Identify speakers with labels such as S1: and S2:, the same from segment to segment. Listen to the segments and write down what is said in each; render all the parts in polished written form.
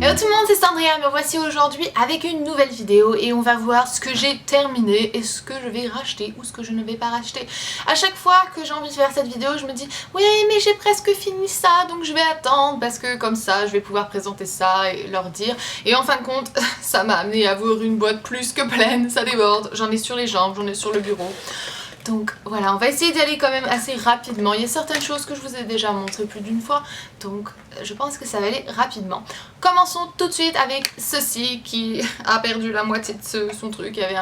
S1: Hello tout le monde, c'est Sandria, me voici aujourd'hui avec une nouvelle vidéo et on va voir ce que j'ai terminé et ce que je vais racheter ou ce que je ne vais pas racheter. À chaque fois que j'ai envie de faire cette vidéo, je me dis oui mais j'ai presque fini ça donc je vais attendre parce que comme ça je vais pouvoir présenter ça et leur dire. Et en fin de compte, ça m'a amené à voir une boîte plus que pleine, ça déborde, j'en ai sur les jambes, j'en ai sur le bureau. Donc voilà, on va essayer d'y aller quand même assez rapidement. Il y a certaines choses que je vous ai déjà montrées plus d'une fois, donc je pense que ça va aller rapidement. Commençons tout de suite avec ceci qui a perdu la moitié de son truc. Il y avait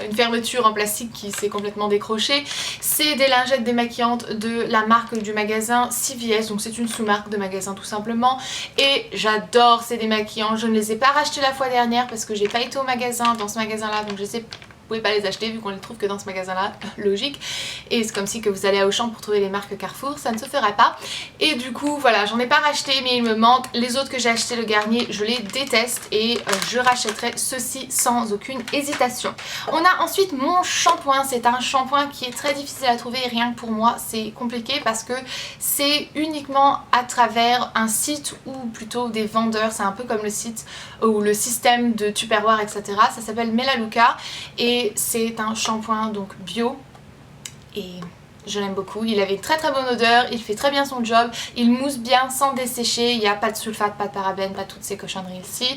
S1: une fermeture en plastique qui s'est complètement décrochée. C'est des lingettes démaquillantes de la marque du magasin CVS, donc c'est une sous-marque de magasin tout simplement. Et j'adore ces démaquillants, je ne les ai pas rachetés la fois dernière parce que j'ai pas été au magasin, dans ce magasin là, donc je sais vous pouvez pas les acheter vu qu'on les trouve que dans ce magasin là, logique. Et c'est comme si que vous allez à Auchan pour trouver les marques Carrefour, ça ne se ferait pas. Et du coup voilà, j'en ai pas racheté mais il me manque. Les autres que j'ai acheté le Garnier, je les déteste et je rachèterai ceux-ci sans aucune hésitation. On a ensuite mon shampoing, c'est un shampoing qui est très difficile à trouver et rien que pour moi c'est compliqué parce que c'est uniquement à travers un site ou plutôt des vendeurs, c'est un peu comme le site ou le système de Tupperware etc. Ça s'appelle Melaleuca et c'est un shampoing donc bio et je l'aime beaucoup, il avait une très très bonne odeur, il fait très bien son job, il mousse bien sans dessécher, il n'y a pas de sulfate, pas de parabènes, pas toutes ces cochonneries ici.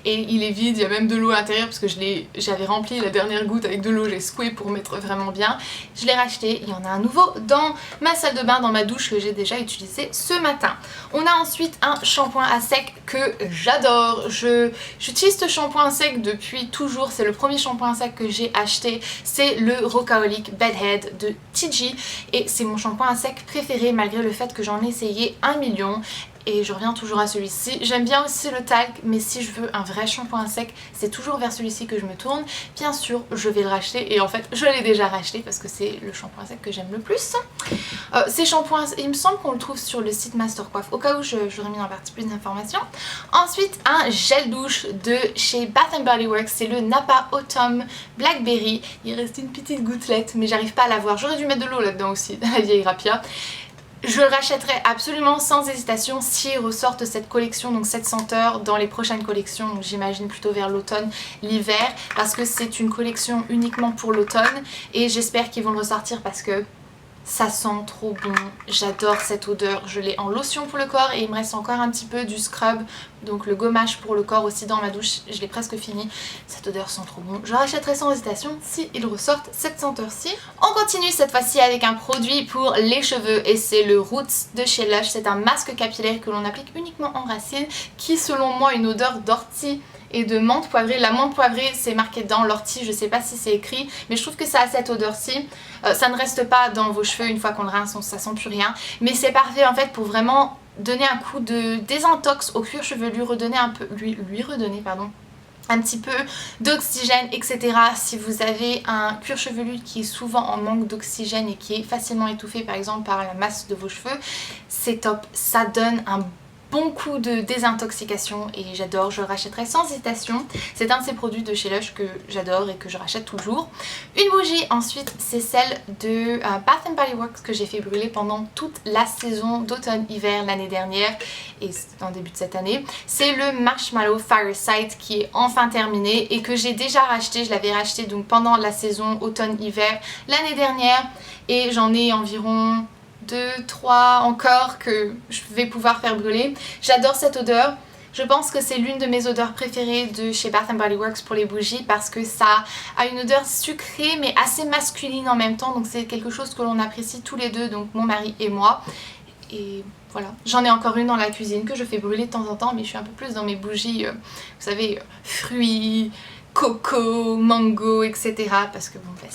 S1: Et il est vide, il y a même de l'eau à l'intérieur parce que j'avais rempli la dernière goutte avec de l'eau, j'ai secoué pour mettre vraiment bien. Je l'ai racheté, il y en a un nouveau dans ma salle de bain, dans ma douche que j'ai déjà utilisé ce matin. On a ensuite un shampoing à sec que j'adore, j'utilise ce shampoing à sec depuis toujours, c'est le premier shampoing à sec que j'ai acheté, c'est le Rocaolic Bedhead de TG. Et c'est mon shampoing à sec préféré malgré le fait que j'en ai essayé 1 million. Et je reviens toujours à celui-ci. J'aime bien aussi le talc, mais si je veux un vrai shampoing à sec, c'est toujours vers celui-ci que je me tourne. Bien sûr, je vais le racheter et en fait, je l'ai déjà racheté parce que c'est le shampoing à sec que j'aime le plus. Ces shampoings, il me semble qu'on le trouve sur le site Mastercoif, au cas où j'aurais mis en partie plus d'informations. Ensuite, un gel douche de chez Bath Body Works, c'est le Napa Autumn Blackberry. Il reste une petite gouttelette, mais j'arrive pas à la voir. J'aurais dû mettre de l'eau là-dedans aussi, la vieille rapia. Je le rachèterai absolument sans hésitation s'ils ressortent cette collection, donc cette senteur dans les prochaines collections, donc j'imagine plutôt vers l'automne, l'hiver, parce que c'est une collection uniquement pour l'automne et j'espère qu'ils vont le ressortir parce que ça sent trop bon, j'adore cette odeur, je l'ai en lotion pour le corps et il me reste encore un petit peu du scrub, donc le gommage pour le corps aussi dans ma douche, je l'ai presque fini, cette odeur sent trop bon, je rachèterai sans hésitation s'ils ressortent cette senteur-ci. On continue cette fois-ci avec un produit pour les cheveux et c'est le Roots de chez Lush, c'est un masque capillaire que l'on applique uniquement en racine qui selon moi a une odeur d'ortie et de menthe poivrée. La menthe poivrée c'est marqué dans l'ortie, je sais pas si c'est écrit mais je trouve que ça a cette odeur-ci. Ça ne reste pas dans vos cheveux une fois qu'on le rince, ça sent plus rien, mais c'est parfait en fait pour vraiment donner un coup de désintox au cuir chevelu, redonner un peu, lui redonner pardon, un petit peu d'oxygène etc. Si vous avez un cuir chevelu qui est souvent en manque d'oxygène et qui est facilement étouffé par exemple par la masse de vos cheveux, c'est top, ça donne un bon coup de désintoxication et j'adore, je le rachèterai sans hésitation. C'est un de ces produits de chez Lush que j'adore et que je rachète toujours. Une bougie ensuite, c'est celle de Bath Body Works que j'ai fait brûler pendant toute la saison d'automne-hiver l'année dernière et en début de cette année. C'est le Marshmallow Fireside qui est enfin terminé et que j'ai déjà racheté. Je l'avais racheté donc pendant la saison automne-hiver l'année dernière et j'en ai environ 2-3 encore que je vais pouvoir faire brûler. J'adore cette odeur. Je pense que c'est l'une de mes odeurs préférées de chez Bath Body Works pour les bougies parce que ça a une odeur sucrée mais assez masculine en même temps. Donc c'est quelque chose que l'on apprécie tous les deux, donc mon mari et moi. Et voilà, j'en ai encore une dans la cuisine que je fais brûler de temps en temps mais je suis un peu plus dans mes bougies, vous savez, fruits, coco, mango, etc. Parce que bon, bah,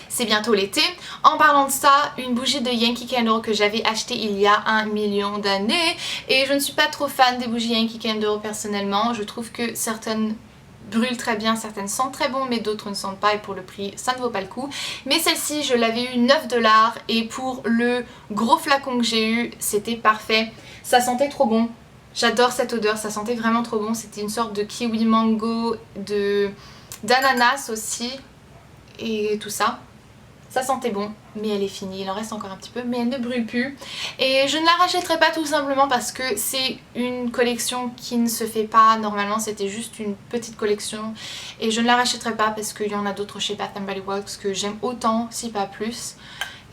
S1: c'est bientôt l'été. En parlant de ça, une bougie de Yankee Candle que j'avais achetée il y a 1 million d'années et je ne suis pas trop fan des bougies Yankee Candle personnellement. Je trouve que certaines brûlent très bien, certaines sentent très bon mais d'autres ne sentent pas et pour le prix ça ne vaut pas le coup. Mais celle-ci je l'avais eu 9 $ et pour le gros flacon que j'ai eu c'était parfait. Ça sentait trop bon. J'adore cette odeur, ça sentait vraiment trop bon. C'était une sorte de kiwi mango, d'ananas aussi et tout ça. Ça sentait bon, mais elle est finie, il en reste encore un petit peu, mais elle ne brûle plus. Et je ne la rachèterai pas tout simplement parce que c'est une collection qui ne se fait pas. Normalement c'était juste une petite collection et je ne la rachèterai pas parce qu'il y en a d'autres chez Bath Body Works que j'aime autant, si pas plus.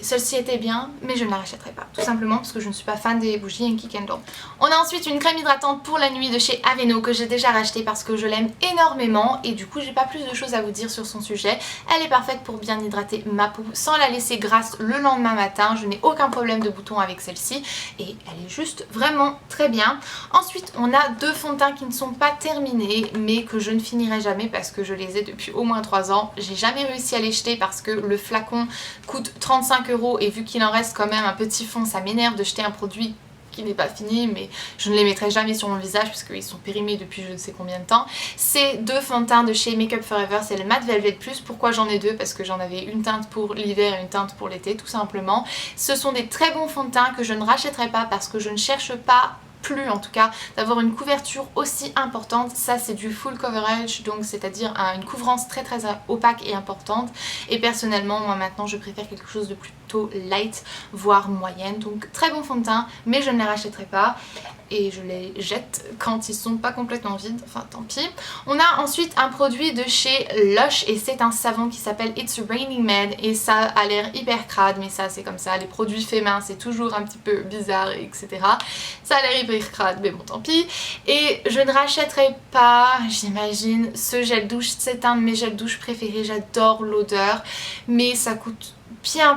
S1: Celle-ci était bien, mais je ne la rachèterai pas. Tout simplement parce que je ne suis pas fan des bougies Yankee Candle. On a ensuite une crème hydratante pour la nuit de chez Aveeno que j'ai déjà rachetée parce que je l'aime énormément. Et du coup, j'ai pas plus de choses à vous dire sur son sujet. Elle est parfaite pour bien hydrater ma peau sans la laisser grasse le lendemain matin. Je n'ai aucun problème de boutons avec celle-ci. Et elle est juste vraiment très bien. Ensuite, on a deux fonds de teint qui ne sont pas terminés, mais que je ne finirai jamais parce que je les ai depuis au moins 3 ans. J'ai jamais réussi à les jeter parce que le flacon coûte 35 € et vu qu'il en reste quand même un petit fond, ça m'énerve de jeter un produit qui n'est pas fini, mais je ne les mettrai jamais sur mon visage puisqu'ils sont périmés depuis je ne sais combien de temps. C'est deux fonds de teint de chez Make Up Forever, c'est le Matte Velvet Plus. Pourquoi j'en ai deux? Parce que j'en avais une teinte pour l'hiver et une teinte pour l'été, tout simplement. Ce sont des très bons fonds de teint que je ne rachèterai pas parce que je ne cherche pas, plus en tout cas, d'avoir une couverture aussi importante. Ça c'est du full coverage, donc c'est à dire une couvrance très opaque et importante, et personnellement moi maintenant je préfère quelque chose de plutôt light voire moyenne. Donc très bon fond de teint, mais je ne les rachèterai pas et je les jette quand ils sont pas complètement vides, enfin tant pis. On a ensuite un produit de chez Lush et c'est un savon qui s'appelle It's Raining Men et ça a l'air hyper crade, mais ça c'est comme ça, les produits faits main c'est toujours un petit peu bizarre, etc. Ça a l'air hyper crade, mais bon tant pis. Et je ne rachèterai pas, j'imagine, ce gel douche. C'est un de mes gels douche préférés, j'adore l'odeur, mais ça coûte bien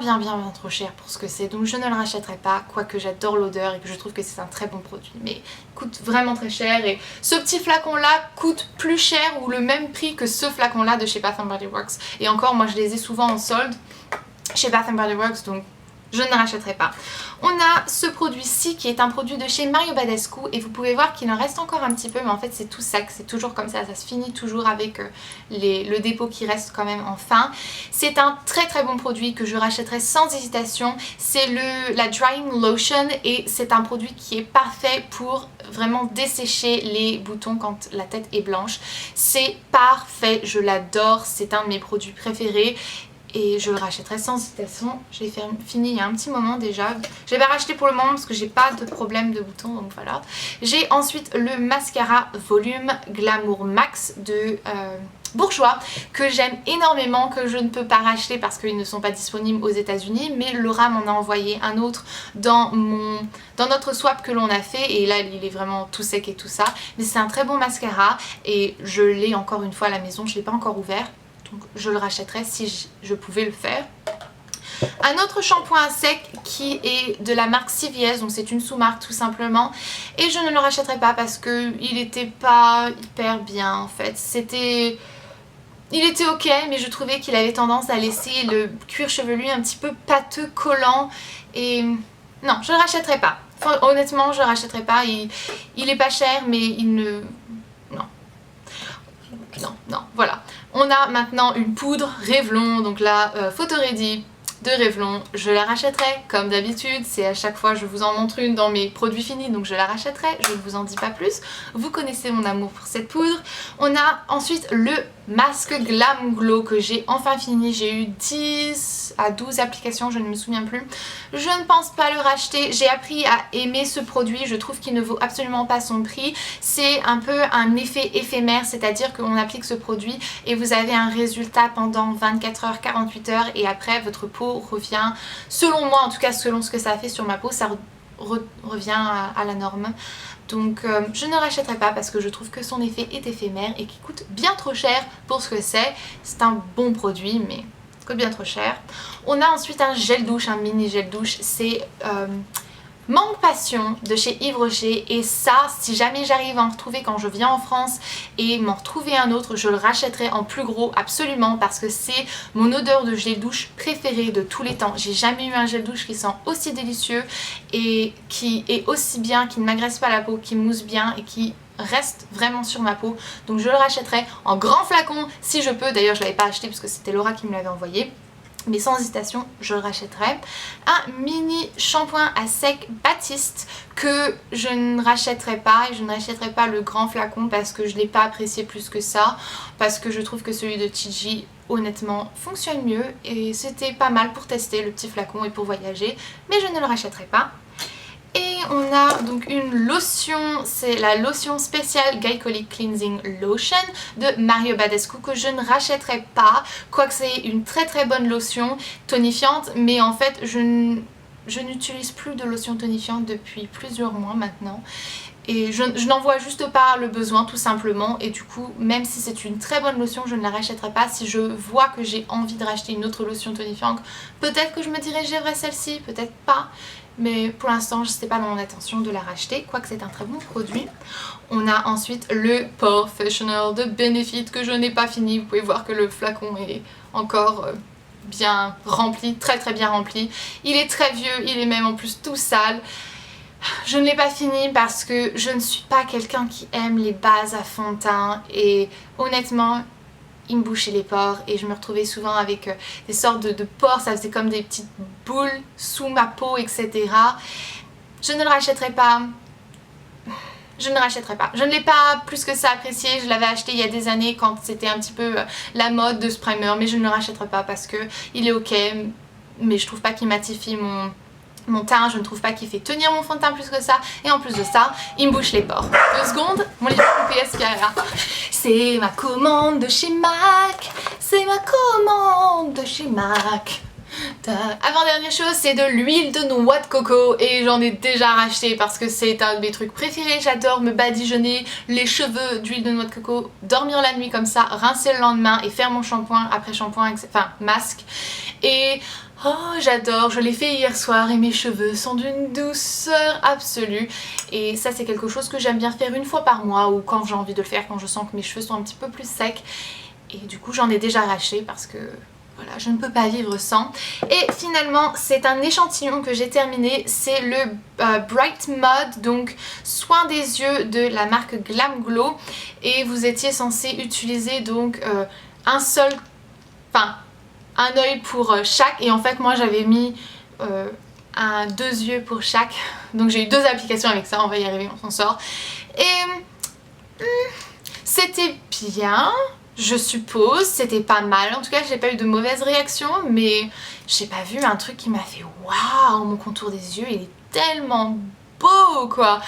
S1: trop cher pour ce que c'est, donc je ne le rachèterai pas, quoique j'adore l'odeur et que je trouve que c'est un très bon produit, mais il coûte vraiment très cher. Et ce petit flacon là coûte plus cher ou le même prix que ce flacon là de chez Bath Body Works, et encore moi je les ai souvent en solde chez Bath Body Works, donc je ne rachèterai pas. On a ce produit-ci qui est un produit de chez Mario Badescu et vous pouvez voir qu'il en reste encore un petit peu, mais en fait c'est tout sec, c'est toujours comme ça se finit toujours avec le dépôt qui reste quand même en fin. C'est un très bon produit que je rachèterai sans hésitation. C'est la Drying Lotion et c'est un produit qui est parfait pour vraiment dessécher les boutons quand la tête est blanche. C'est parfait, je l'adore, c'est un de mes produits préférés. Et je le rachèterai sans hésitation. Je l'ai fini il y a un petit moment déjà. Je l'ai pas racheté pour le moment parce que j'ai pas de problème de boutons, donc voilà. J'ai ensuite le mascara volume Glamour Max de Bourjois que j'aime énormément, que je ne peux pas racheter parce qu'ils ne sont pas disponibles aux États-Unis, mais Laura m'en a envoyé un autre dans notre swap que l'on a fait et là il est vraiment tout sec et tout ça. Mais c'est un très bon mascara et je l'ai encore une fois à la maison, je l'ai pas encore ouvert. Donc je le rachèterais si je pouvais le faire. Un autre shampoing à sec qui est de la marque CVS, donc c'est une sous-marque tout simplement. Et je ne le rachèterai pas parce qu'il n'était pas hyper bien en fait. Il était ok, mais je trouvais qu'il avait tendance à laisser le cuir chevelu un petit peu pâteux, collant. Et non, je le rachèterai pas. Enfin, honnêtement, je le rachèterai pas. Il est pas cher, mais il ne... Non, voilà. On a maintenant une poudre Revlon, donc la Photo Ready de Revlon. Je la rachèterai comme d'habitude, c'est à chaque fois je vous en montre une dans mes produits finis, donc je la rachèterai, je ne vous en dis pas plus. Vous connaissez mon amour pour cette poudre. On a ensuite le masque Glam Glow que j'ai enfin fini. J'ai eu 10 à 12 applications, je ne me souviens plus. Je ne pense pas le racheter. J'ai appris à aimer ce produit. Je trouve qu'il ne vaut absolument pas son prix. C'est un peu un effet éphémère, c'est-à-dire qu'on applique ce produit et vous avez un résultat pendant 24 heures, 48 heures et après votre peau revient, selon moi en tout cas, selon ce que ça a fait sur ma peau, ça revient à la norme. Donc je ne rachèterai pas parce que je trouve que son effet est éphémère et qu'il coûte bien trop cher pour ce que c'est. C'est un bon produit mais coûte bien trop cher. On a ensuite un gel douche, un mini gel douche, c'est Manque Passion de chez Yves Rocher, et ça si jamais j'arrive à en retrouver quand je viens en France et m'en retrouver un autre, je le rachèterai en plus gros absolument parce que c'est mon odeur de gel douche préférée de tous les temps. J'ai jamais eu un gel douche qui sent aussi délicieux et qui est aussi bien, qui ne m'agresse pas la peau, qui mousse bien et qui reste vraiment sur ma peau. Donc je le rachèterai en grand flacon si je peux. D'ailleurs je l'avais pas acheté parce que c'était Laura qui me l'avait envoyé, mais sans hésitation je le rachèterai. Un mini shampoing à sec Baptiste que je ne rachèterai pas, et je ne rachèterai pas le grand flacon parce que je ne l'ai pas apprécié plus que ça, parce que je trouve que celui de Chiji honnêtement fonctionne mieux et c'était pas mal pour tester le petit flacon et pour voyager, mais je ne le rachèterai pas. Et on a donc une lotion, c'est la lotion spéciale Glycolic Cleansing Lotion de Mario Badescu que je ne rachèterai pas, quoique c'est une très bonne lotion tonifiante, mais en fait je n'utilise plus de lotion tonifiante depuis plusieurs mois maintenant. Et je n'en vois juste pas le besoin tout simplement, et du coup même si c'est une très bonne lotion je ne la rachèterai pas. Si je vois que j'ai envie de racheter une autre lotion tonifiante, peut-être que je me dirigerai vers celle-ci, peut-être pas. Mais pour l'instant, ce n'était pas dans mon intention de la racheter, quoique c'est un très bon produit. On a ensuite le Professional de Benefit que je n'ai pas fini. Vous pouvez voir que le flacon est encore bien rempli, très bien rempli. Il est très vieux, il est même en plus tout sale. Je ne l'ai pas fini parce que je ne suis pas quelqu'un qui aime les bases à fond de teint et honnêtement, il me bouchait les pores et je me retrouvais souvent avec des sortes de pores, ça faisait comme des petites boules sous ma peau, etc. Je ne le rachèterai pas. Je ne le rachèterai pas. Je ne l'ai pas plus que ça apprécié. Je l'avais acheté il y a des années quand c'était un petit peu la mode de ce primer, mais je ne le rachèterai pas parce que il est ok, mais je trouve pas qu'il matifie mon teint, je ne trouve pas qu'il fait tenir mon fond de teint plus que ça, et en plus de ça, il me bouche les pores. 2 secondes, mon livre PS qui est là. C'est ma commande de chez MAC, c'est ma commande de chez MAC. Avant-dernière chose, c'est de l'huile de noix de coco et j'en ai déjà racheté parce que c'est un de mes trucs préférés. J'adore me badigeonner les cheveux d'huile de noix de coco, dormir la nuit comme ça, rincer le lendemain et faire mon shampoing après shampoing, enfin masque. Et oh j'adore, je l'ai fait hier soir et mes cheveux sont d'une douceur absolue. Et ça c'est quelque chose que j'aime bien faire une fois par mois ou quand j'ai envie de le faire, quand je sens que mes cheveux sont un petit peu plus secs. Et du coup j'en ai déjà racheté parce que voilà, je ne peux pas vivre sans. Et finalement, c'est un échantillon que j'ai terminé. C'est le Bright Mud, donc soin des yeux de la marque Glam Glow. Et vous étiez censé utiliser donc un seul, enfin un œil pour chaque. Et en fait, moi j'avais mis 2 yeux pour chaque. Donc j'ai eu 2 applications avec ça, on va y arriver, on s'en sort. Et c'était bien. Je suppose, c'était pas mal, en tout cas j'ai pas eu de mauvaises réactions, mais j'ai pas vu un truc qui m'a fait waouh, mon contour des yeux il est tellement beau quoi.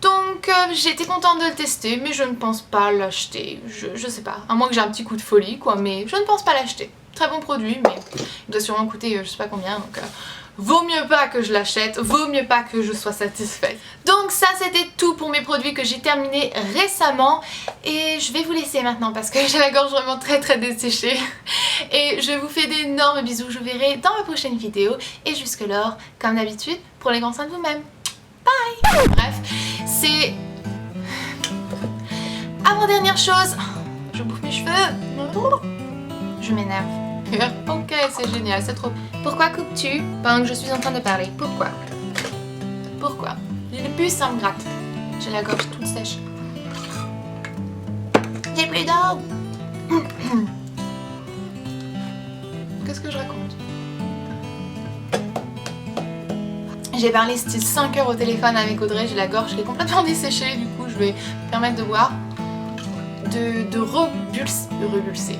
S1: Donc j'étais contente de le tester, mais je ne pense pas l'acheter, je sais pas, à moins que j'ai un petit coup de folie quoi, mais je ne pense pas l'acheter. Très bon produit, mais il doit sûrement coûter je sais pas combien, donc vaut mieux pas que je l'achète, vaut mieux pas que je sois satisfaite. Donc ça c'était tout pour mes produits que j'ai terminés récemment et je vais vous laisser maintenant parce que j'ai la gorge vraiment très desséchée et je vous fais d'énormes bisous, je vous verrai dans ma prochaine vidéo et jusque là, comme d'habitude, prenez grand soin de vous-même. Bye. Bref, c'est... Avant-dernière chose, je bouffe mes cheveux, je m'énerve. Ok, c'est génial, c'est trop... Pourquoi coupes-tu pendant que je suis en train de parler? Pourquoi? Pourquoi? J'ai le puce, ça me gratte. J'ai la gorge toute sèche. J'ai plus d'eau. Qu'est-ce que je raconte? J'ai parlé style 5 heures au téléphone avec Audrey, j'ai la gorge qui est complètement desséchée, du coup je vais me permettre de boire, de rebulser.